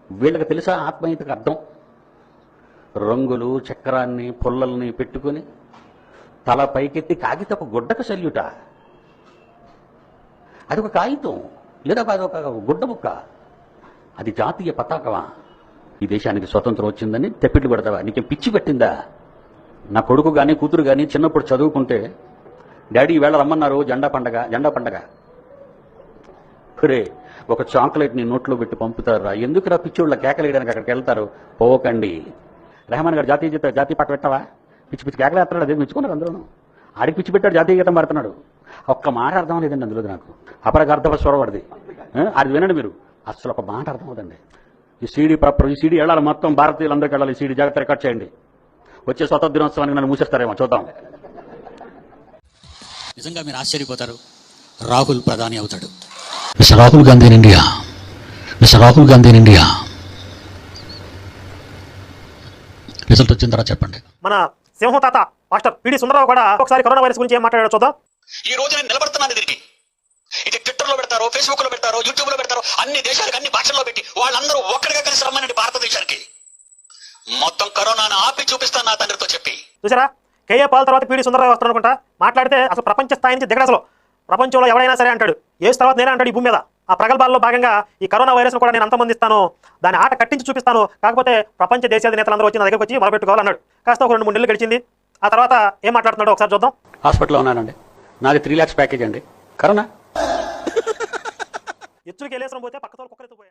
వీళ్ళకి తెలుసా ఆత్మీయతకు అర్థం? రంగులు చక్రాన్ని పుల్లల్ని పెట్టుకుని తల పైకెత్తి కాగితపు గుడ్డకు సెల్యూట. అది ఒక కాగితం లేదా అదొక గుడ్డ ముక్క. అది జాతీయ పతాకమా? ఈ దేశానికి స్వతంత్రం వచ్చిందని తెప్పిట్లు పెడతావా? నీకేం పిచ్చి పెట్టిందా? నా కొడుకు కానీ కూతురు కానీ చిన్నప్పుడు చదువుకుంటే డాడీ ఈవేళ రమ్మన్నారు జెండా పండగ. రే, ఒక చాక్లెట్ ని నోట్లో పెట్టి పంపుతారా? ఎందుకురా పిచ్చోళ్ళ కేకలేయడానికి అక్కడికి వెళ్తారు? పోకండి. రెహమాన్ గారు జాతీయ పాట పెట్టావా? పిచ్చి కేకలు వేస్తాడు. అదే మెచ్చుకున్నారు అందరూ. ఆడికి పిచ్చి పెట్టాడు, జాతీయ గీతం పాడుతున్నాడు. ఒక్క మాట అర్థం లేదండి అందులో నాకు. అపరగార్థవ స్వరపడిది. అది వినండి మీరు, అసలు ఒక మాట అర్థం అవుతుంది. ఈ సీడీ వెళ్ళాలి, మొత్తం భారతీయులందరికీ వెళ్ళాలి. ఈ సీడీ జాగ్రత్త రికార్డ్ చేయండి. వచ్చే స్వతంత్ర దినోత్సవానికి నన్ను మూసేస్తారేమో చూద్దాం. నిజంగా మీరు ఆశ్చర్యపోతారు. రాహుల్ ప్రధాని అవుతాడు. Mister Rahul Gandhi in India. Result వచ్చిన తర్వాత చెప్పండి. మన సింహం తాత మాస్టర్ పిడి సుందరరావు కూడా ఒకసారి కరోనా వైరస్ గురించి ఏం మాట్లాడాడో చూద్దాం. ఈ రోజు నేను నిలబడుతున్నాను దీనికి. ఇది ట్విట్టర్ లో పెడతారు, ఫేస్బుక్ లో పెడతారు, యూట్యూబ్ లో పెడతారు, అన్ని దేశాలకు అన్ని భాషల్లో పెట్టి వాళ్ళందరూ ఒక్కడిగా కలిసి రమ్మనండి భారతదేశానికి. మొత్తం కరోనాను ఆపి చూపిస్తాను నా తండ్రితో చెప్పి. చూసారా, కేఏ పాల్ తర్వాత పిడి సుందరరావు వస్తాడు అనుకుంటా. మాట్లాడితే అసలు ప్రపంచ స్థాయి నుంచి దిగడు. అసలు ప్రపంచంలో ఎవరైనా సరే అంటాడు, ఏసు తర్వాత నేనే అంటాడు ఈ భూమి మీద. ఆ ప్రగల్భాల్లో భాగంగా ఈ కరోనా వైరస్ కూడా నేను అంతమందిస్తాను, దాని ఆట కట్టించి చూపిస్తాను, కాకపోతే ప్రపంచ దేశాధినేతలందరూ వచ్చి నా దగ్గరకు వచ్చి మొదలుపెట్టుకోవాలన్నాడు. కాస్త ఒక 2-3 నెలలు గడిచింది. ఆ తర్వాత ఏం మాట్లాడుతున్నాడో ఒకసారి చూద్దాం. హాస్పిటల్లో ఉన్నానండి, నాది 3 lakhs ప్యాకేజ్ అండి. కరోనా ఎచ్చుడికి వెళ్ళేసిన పోతే పక్కతో కుక్కలతో పోయాడు.